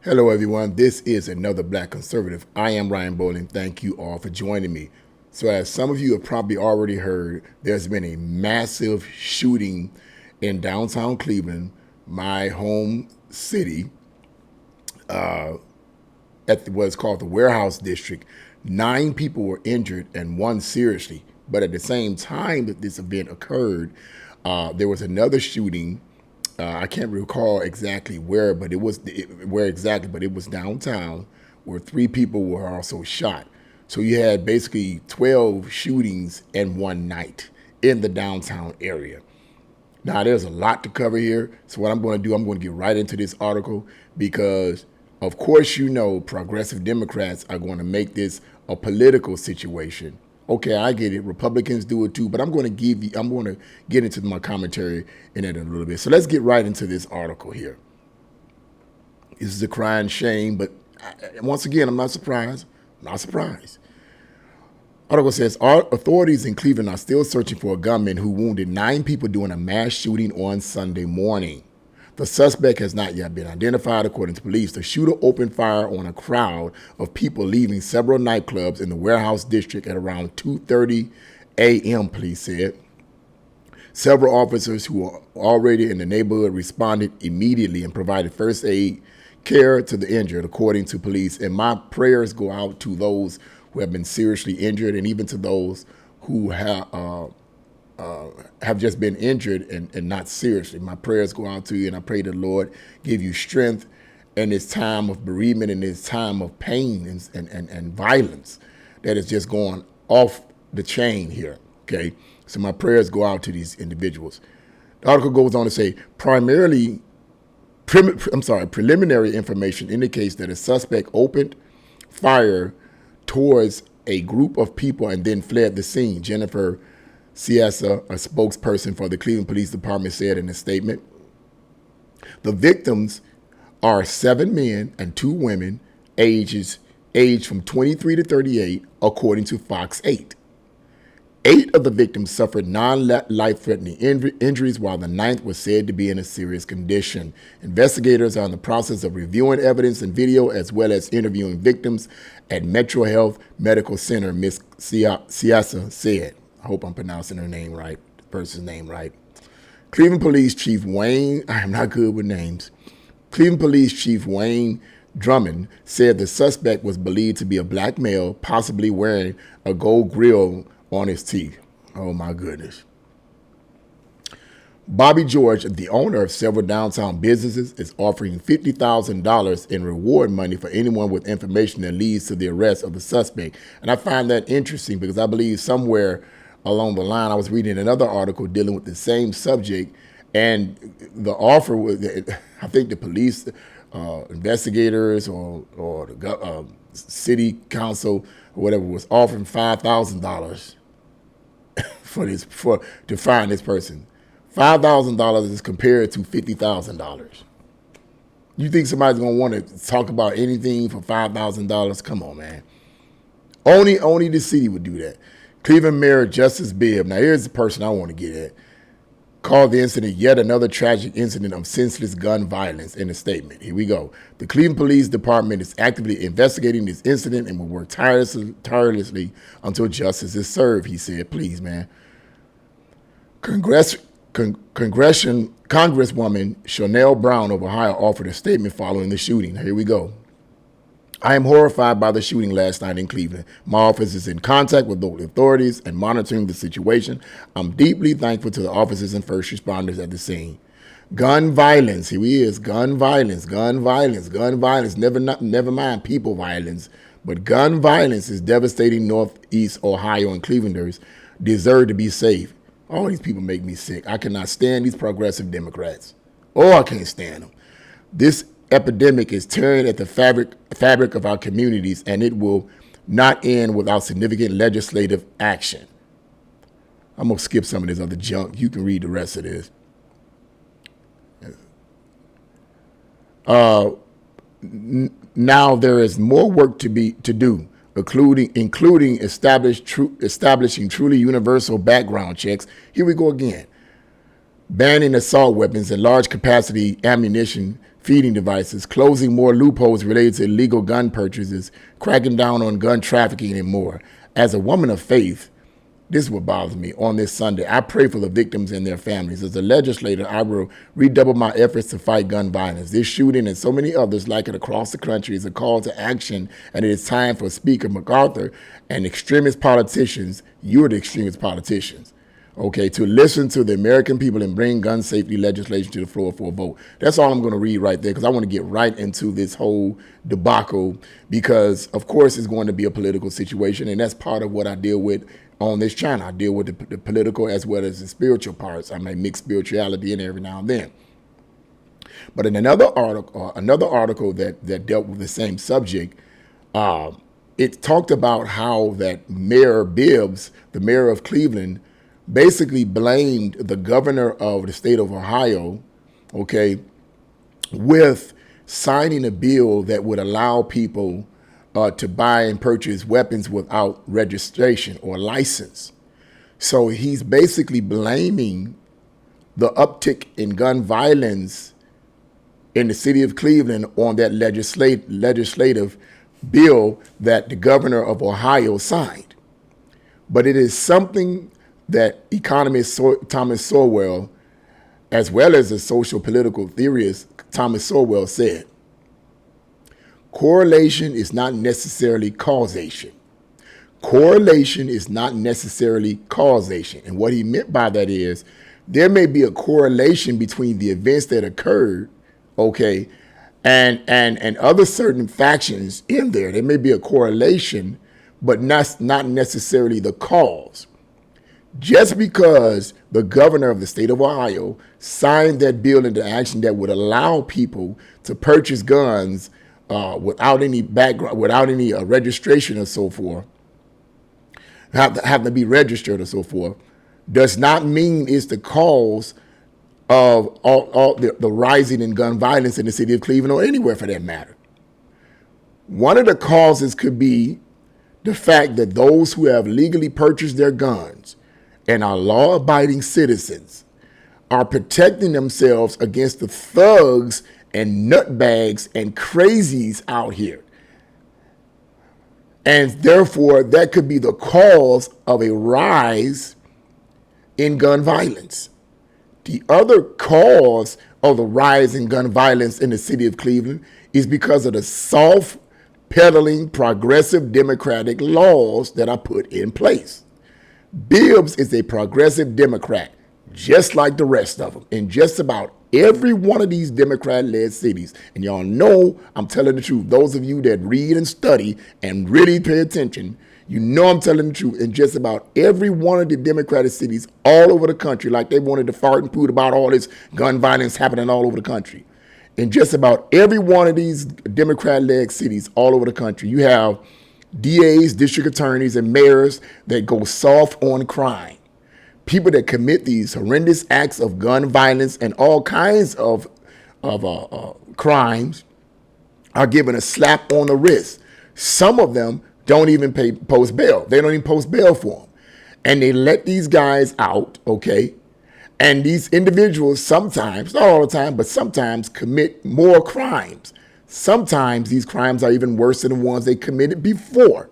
Hello, everyone. This is another Black Conservative. I am Ryan Bowling. Thank you all for joining me. So, as some of you have probably already heard, there's been a massive shooting in downtown Cleveland, my home city, at what's called the Warehouse District. 9 people were injured and 1 seriously. But at the same time that this event occurred, there was another shooting. I can't recall exactly where, but it was downtown, where 3 people were also shot. So you had basically 12 shootings in one night in the downtown area. Now, there's a lot to cover here. So what I'm going to do, I'm going to get right into this article because, of course, progressive Democrats are going to make this a political situation. Okay, I get it. Republicans do it too, but I'm going to get into my commentary in it a little bit. So let's get right into this article here. This is a crying shame, but once again, I'm not surprised. Article says, authorities in Cleveland are still searching for a gunman who wounded 9 people during a mass shooting on Sunday morning. The suspect has not yet been identified, according to police. The shooter opened fire on a crowd of people leaving several nightclubs in the Warehouse District at around 2:30 a.m., police said. Several officers who were already in the neighborhood responded immediately and provided first aid care to the injured, according to police. And my prayers go out to those who have been seriously injured and even to those who have just been injured and not seriously. My prayers go out to you, and I pray the Lord give you strength in this time of bereavement, in this time of pain and violence that is just going off the chain here, okay? So my prayers go out to these individuals. The article goes on to say, preliminary information indicates that a suspect opened fire towards a group of people and then fled the scene. Jennifer Ciesa, a spokesperson for the Cleveland Police Department, said in a statement. The victims are 7 men and 2 women, aged from 23 to 38, according to Fox 8. 8 of the victims suffered non-life-threatening injuries, while the 9th was said to be in a serious condition. Investigators are in the process of reviewing evidence and video, as well as interviewing victims at Metro Health Medical Center, Ms. Ciesa said. I hope I'm pronouncing her name right, the person's name right. Cleveland Police Chief Wayne, I am not good with names. Cleveland Police Chief Wayne Drummond said the suspect was believed to be a black male, possibly wearing a gold grill on his teeth. Oh my goodness. Bobby George, the owner of several downtown businesses, is offering $50,000 in reward money for anyone with information that leads to the arrest of the suspect. And I find that interesting because I believe somewhere along the line, I was reading another article dealing with the same subject, and the offer was, I think the police investigators or the city council or whatever was offering $5,000 to find this person. $5,000 is compared to $50,000. You think somebody's gonna want to talk about anything for $5,000? Come on, man. Only the city would do that. Cleveland Mayor Justice Bibb, now here's the person I want to get at, called the incident yet another tragic incident of senseless gun violence in a statement. Here we go. The Cleveland Police Department is actively investigating this incident and will work tirelessly until justice is served, he said. Please, man. Congresswoman Chanel Brown of Ohio offered a statement following the shooting. Here we go. I am horrified by the shooting last night in Cleveland. My office is in contact with local authorities and monitoring the situation. I'm deeply thankful to the officers and first responders at the scene. Gun violence, here he is, gun violence. Never mind people violence, but gun violence is devastating Northeast Ohio, and Clevelanders deserve to be safe. All these people make me sick. I cannot stand these progressive Democrats. Oh, I can't stand them. This epidemic is tearing at the fabric of our communities, and it will not end without significant legislative action. I'm going to skip some of this other junk. You can read the rest of this. Now there is more work to do, including establishing truly universal background checks. Here we go again. Banning assault weapons and large capacity ammunition feeding devices, closing more loopholes related to illegal gun purchases, cracking down on gun trafficking, and more. As a woman of faith, this is what bothers me. On this Sunday, I pray for the victims and their families. As a legislator, I will redouble my efforts to fight gun violence. This shooting and so many others like it across the country is a call to action, and it is time for Speaker MacArthur and extremist politicians, you're the extremist politicians, okay, to listen to the American people and bring gun safety legislation to the floor for a vote. That's all I'm going to read right there, because I want to get right into this whole debacle, because, of course, it's going to be a political situation, and that's part of what I deal with on this channel. I deal with the political as well as the spiritual parts. I may mix spirituality in every now and then. But in another article that dealt with the same subject, it talked about how that Mayor Bibbs, the mayor of Cleveland, basically blamed the governor of the state of Ohio, okay, with signing a bill that would allow people to buy and purchase weapons without registration or license. So he's basically blaming the uptick in gun violence in the city of Cleveland on that legislative bill that the governor of Ohio signed. But it is something that economist Thomas Sowell, as well as the social political theorist Thomas Sowell, said, correlation is not necessarily causation. Correlation is not necessarily causation. And what he meant by that is there may be a correlation between the events that occurred, okay, and other certain factions in there. There may be a correlation, but not necessarily the cause. Just because the governor of the state of Ohio signed that bill into action that would allow people to purchase guns without any background, without any registration or so forth, have to be registered or so forth, does not mean it's the cause of all the rising in gun violence in the city of Cleveland or anywhere for that matter. One of the causes could be the fact that those who have legally purchased their guns and are law-abiding citizens are protecting themselves against the thugs and nutbags and crazies out here. And therefore, that could be the cause of a rise in gun violence. The other cause of the rise in gun violence in the city of Cleveland is because of the soft peddling progressive democratic laws that are put in place. Bibbs is a progressive Democrat, just like the rest of them, in just about every one of these Democrat-led cities. And y'all know I'm telling the truth. Those of you that read and study and really pay attention, you know I'm telling the truth. In just about every one of the Democratic cities all over the country, like they wanted to fart and poot about all this gun violence happening all over the country. In just about every one of these Democrat-led cities all over the country, you have DAs, district attorneys, and mayors that go soft on crime. People that commit these horrendous acts of gun violence and all kinds of crimes are given a slap on the wrist. Some of them don't even post bail. They don't even post bail for them. And they let these guys out, okay? And these individuals sometimes, not all the time, but sometimes commit more crimes. Sometimes these crimes are even worse than the ones they committed before.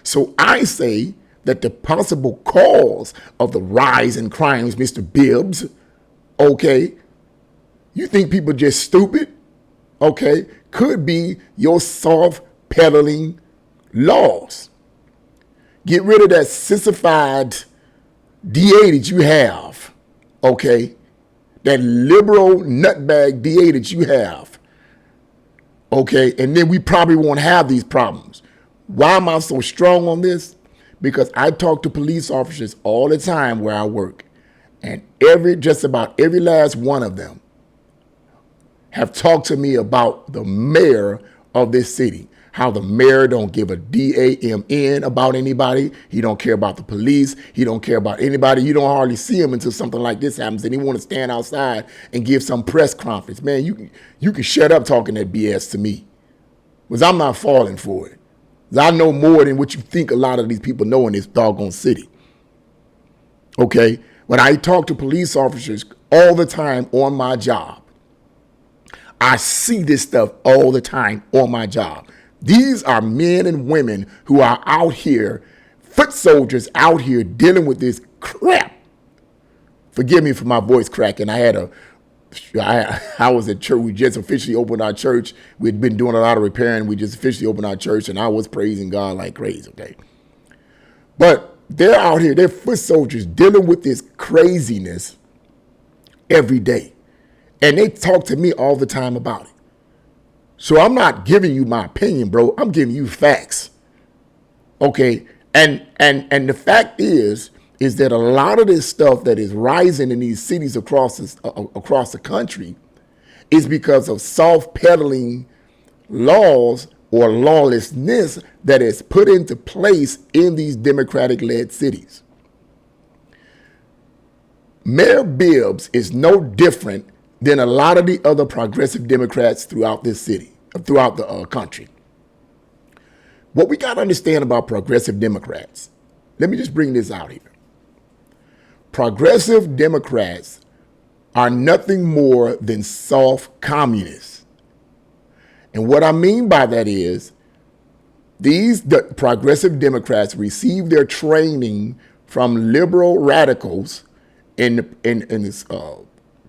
So I say that the possible cause of the rise in crimes, Mr. Bibbs, okay, you think people just stupid, okay, could be your soft peddling laws. Get rid of that sissified DA that you have, okay, that liberal nutbag DA that you have, okay, and then we probably won't have these problems. Why am I so strong on this? Because I talk to police officers all the time where I work, and just about every last one of them have talked to me about the mayor of this city, how the mayor don't give a damn about anybody. He don't care about the police. He don't care about anybody. You don't hardly see him until something like this happens, and he want to stand outside and give some press conference. Man, you can shut up talking that BS to me, because I'm not falling for it. I know more than what you think a lot of these people know in this doggone city. Okay? When I talk to police officers all the time on my job, I see this stuff all the time on my job. These are men and women who are out here, foot soldiers out here dealing with this crap. Forgive me for my voice cracking. I was at church. We just officially opened our church. We'd been doing a lot of repairing. We just officially opened our church, and I was praising God like crazy, okay? But they're out here, they're foot soldiers dealing with this craziness every day. And they talk to me all the time about it. So I'm not giving you my opinion, bro. I'm giving you facts. Okay? And the fact is that a lot of this stuff that is rising in these cities across the country is because of soft-pedaling laws or lawlessness that is put into place in these Democratic-led cities. Mayor Bibbs is no different than a lot of the other progressive Democrats throughout this city, throughout the country. What we got to understand about progressive Democrats, let me just bring this out here. Progressive Democrats are nothing more than soft communists. And what I mean by that is the progressive Democrats receive their training from liberal radicals in this,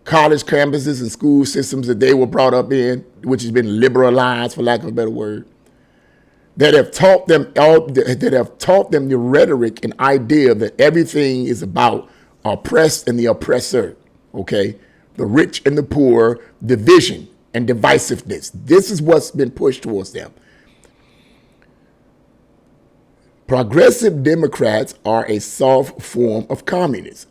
college campuses and school systems that they were brought up in, which has been liberalized, for lack of a better word, that have taught them the rhetoric and idea that everything is about oppressed and the oppressor, okay? The rich and the poor, division and divisiveness. This is what's been pushed towards them. Progressive Democrats are a soft form of communists.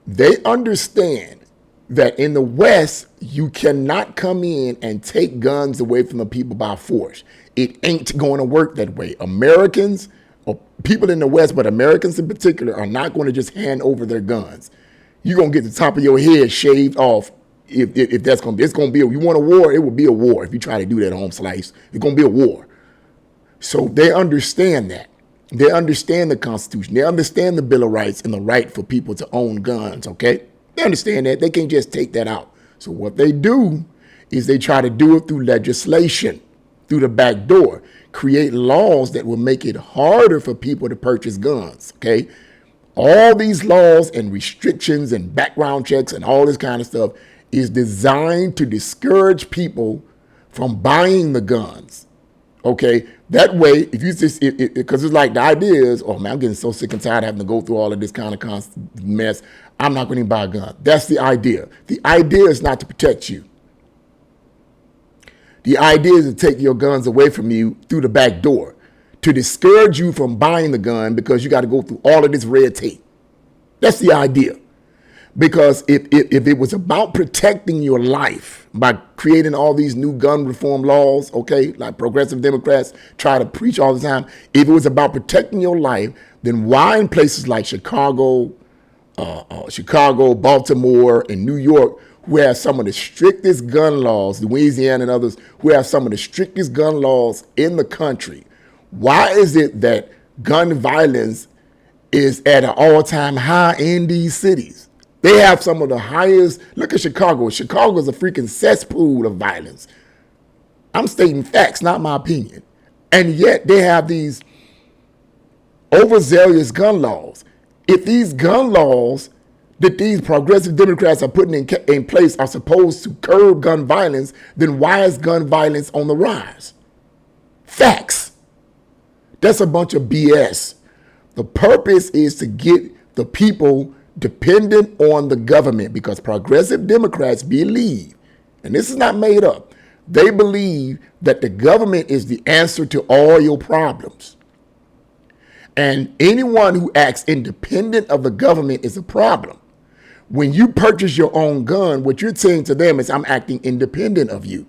They understand that in the West, you cannot come in and take guns away from the people by force. It ain't going to work that way. Americans, or people in the West, but Americans in particular, are not going to just hand over their guns. You're going to get the top of your head shaved off if that's going to be. It's going to be, you want a war, it will be a war. If you try to do that, home slice, it's going to be a war. So they understand that. They understand the Constitution. They understand the Bill of Rights and the right for people to own guns, okay? They understand that. They can't just take that out. So what they do is they try to do it through legislation, through the back door, create laws that will make it harder for people to purchase guns, okay? All these laws and restrictions and background checks and all this kind of stuff is designed to discourage people from buying the guns, okay? That way, if you just, because it's like the idea is, oh man, I'm getting so sick and tired of having to go through all of this kind of mess. I'm not going to buy a gun. That's the idea. The idea is not to protect you. The idea is to take your guns away from you through the back door, to discourage you from buying the gun because you got to go through all of this red tape. That's the idea. Because if it was about protecting your life by creating all these new gun reform laws, okay, like progressive Democrats try to preach all the time, if it was about protecting your life, then why in places like Chicago, Baltimore, and New York, who have some of the strictest gun laws, Louisiana and others, who have some of the strictest gun laws in the country, why is it that gun violence is at an all-time high in these cities? They have some of the highest. Look at Chicago. Chicago is a freaking cesspool of violence. I'm stating facts, not my opinion. And yet they have these overzealous gun laws. If these gun laws that these progressive Democrats are putting in place are supposed to curb gun violence, then why is gun violence on the rise? Facts. That's a bunch of BS. The purpose is to get the people dependent on the government, because progressive Democrats believe, and this is not made up, they believe that the government is the answer to all your problems. And anyone who acts independent of the government is a problem. When you purchase your own gun, what you're saying to them is, I'm acting independent of you.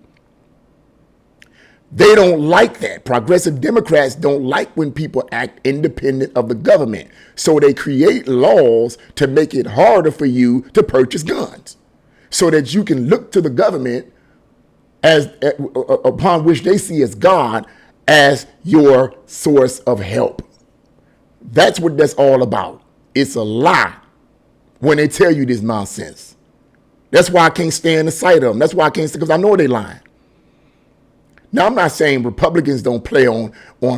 They don't like that. Progressive Democrats don't like when people act independent of the government. So they create laws to make it harder for you to purchase guns, so that you can look to the government as upon which they see as God as your source of help. That's what that's all about. It's a lie when they tell you this nonsense. That's why I can't stand the sight of them. That's why I can't stand, because I know they're lying. Now, I'm not saying Republicans don't play on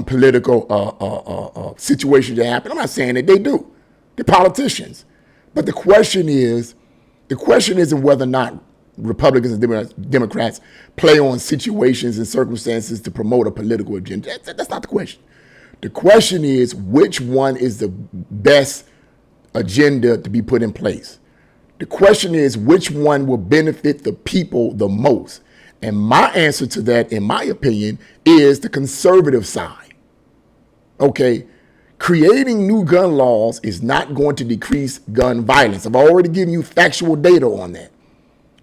political situations that happen. I'm not saying that they do. They're politicians. But the question isn't whether or not Republicans and Democrats play on situations and circumstances to promote a political agenda. That's not the question. The question is, which one is the best agenda to be put in place? The question is, which one will benefit the people the most? And my answer to that, in my opinion, is the conservative side. Okay? Creating new gun laws is not going to decrease gun violence. I've already given you factual data on that.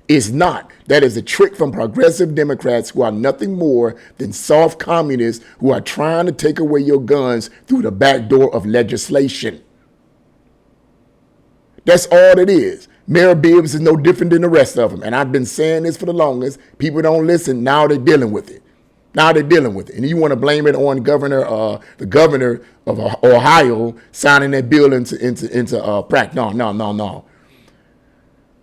It's not. That is a trick from progressive Democrats who are nothing more than soft communists who are trying to take away your guns through the back door of legislation. That's all it is. Mayor Bibbs is no different than the rest of them. And I've been saying this for the longest. People don't listen. Now they're dealing with it. And you want to blame it on the governor of Ohio signing that bill into practice. No.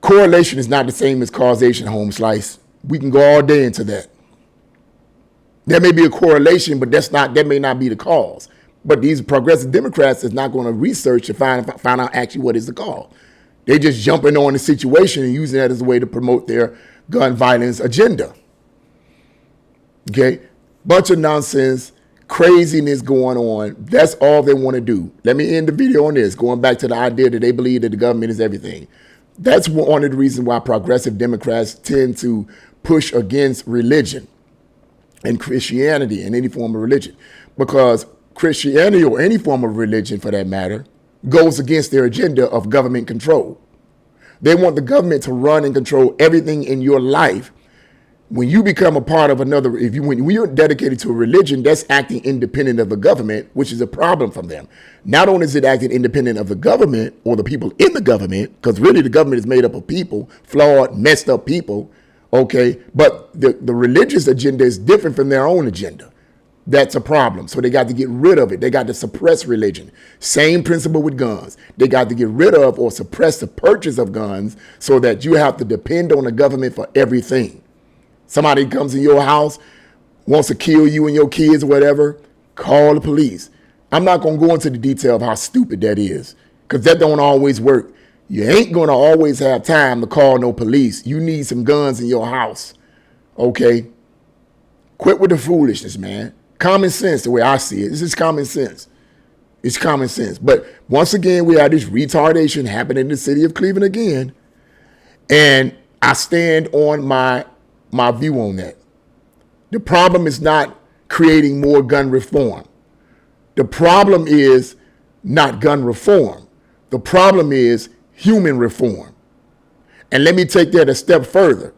Correlation is not the same as causation, home slice. We can go all day into that. There may be a correlation, but that may not be the cause. But these progressive Democrats is not going to research to find out actually what is the cause. They just jumping on the situation and using that as a way to promote their gun violence agenda. Okay? Bunch of nonsense, craziness going on. That's all they want to do. Let me end the video on this, going back to the idea that they believe that the government is everything. That's one of the reasons why progressive Democrats tend to push against religion and Christianity and any form of religion. Because Christianity, or any form of religion for that matter, goes against their agenda of government control. They want the government to run and control everything in your life. When you become a part of another, when you're dedicated to a religion, that's acting independent of the government, which is a problem from them. Not only is it acting independent of the government or the people in the government, because really the government is made up of people, flawed, messed up people, okay? But the religious agenda is different from their own agenda. That's a problem. So they got to get rid of it. They got to suppress religion. Same principle with guns. They got to get rid of or suppress the purchase of guns so that you have to depend on the government for everything. Somebody comes in your house, wants to kill you and your kids or whatever, call the police. I'm not going to go into the detail of how stupid that is, because that don't always work. You ain't going to always have time to call no police. You need some guns in your house, okay? Quit with the foolishness, man. Common sense, the way I see it. This is common sense. It's common sense. But once again, we have this retardation happening in the city of Cleveland again. And I stand on my view on that. The problem is not creating more gun reform. The problem is not gun reform. The problem is human reform. And let me take that a step further.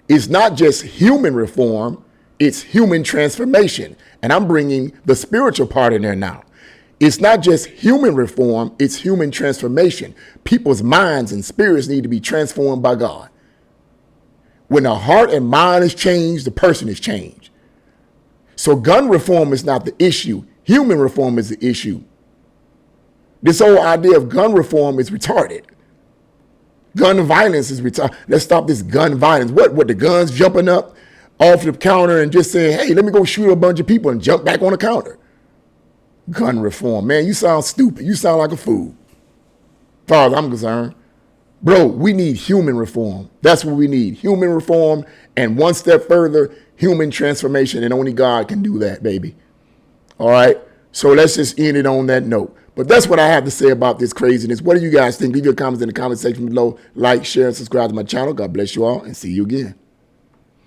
It's not just human reform, it's human transformation. And I'm bringing the spiritual part in there now. It's not just human reform, it's human transformation. People's minds and spirits need to be transformed by God. When the heart and mind is changed, the person is changed. So gun reform is not the issue. Human reform is the issue. This whole idea of gun reform is retarded. Gun violence is retarded. Let's stop this gun violence. What the guns jumping up off the counter and just saying, hey, let me go shoot a bunch of people and jump back on the counter. Gun reform. Man, you sound stupid. You sound like a fool. As far as I'm concerned. Bro, we need human reform. That's what we need. Human reform, and one step further, human transformation, and only God can do that, baby. All right? So let's just end it on that note. But that's what I have to say about this craziness. What do you guys think? Leave your comments in the comment section below. Like, share, and subscribe to my channel. God bless you all, and see you again.